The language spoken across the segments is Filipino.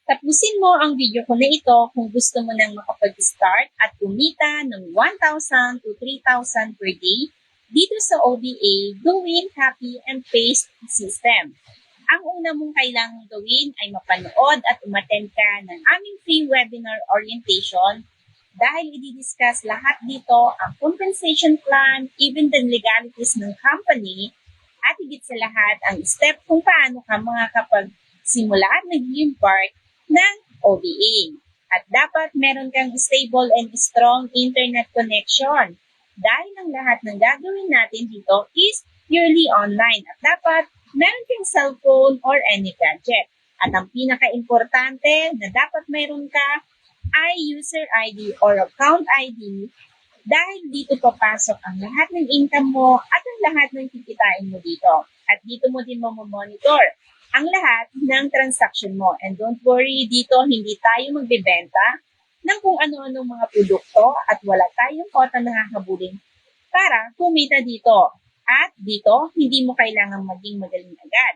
Tapusin mo ang video ko na ito kung gusto mo nang makapag-start at kumita ng 1,000 to 3,000 per day dito sa ODA Gawin Copy and Paste System. Ang una mong kailangang gawin ay mapanood at umattend ka ng aming free webinar orientation dahil i-discuss lahat dito ang compensation plan, even the legalities ng company, at higit sa lahat ang step kung paano ka makakapagsimula at naging part ng ODA. At dapat meron kang stable and strong internet connection dahil ang lahat ng gagawin natin dito is purely online at dapat meron kang cellphone or any gadget. At ang pinaka-importante na dapat meron ka ay user ID or account ID dahil dito papasok ang lahat ng income mo at ang lahat ng kikitain mo dito. At dito mo din monitor ang lahat ng transaction mo. And don't worry, dito hindi tayo magbebenta ng kung ano-anong mga produkto at wala tayong kota na hahabulin para kumita dito. At dito, hindi mo kailangang maging magaling agad.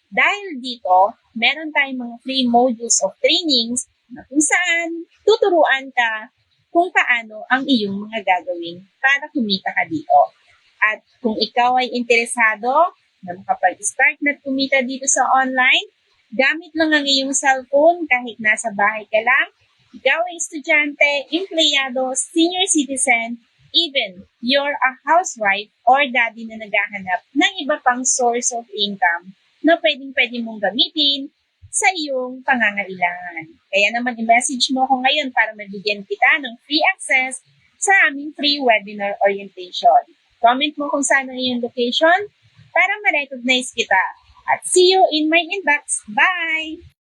Dahil dito, meron tayong mga free modules of trainings na kung saan tuturuan ka kung paano ang iyong mga gagawin para kumita ka dito. At kung ikaw ay interesado na makapag-start na kumita dito sa online, gamit lang ang iyong cellphone kahit nasa bahay ka lang, ikaw ay estudyante, empleyado, senior citizen, even you're a housewife or daddy na naghahanap ng iba pang source of income na pwedeng-pwede mong gamitin sa iyong pangangailangan. Kaya naman i-message mo ko ngayon para mabigyan kita ng free access sa aming free webinar orientation. Comment mo kung saan ang iyong location para ma-recognize kita. At see you in my inbox. Bye!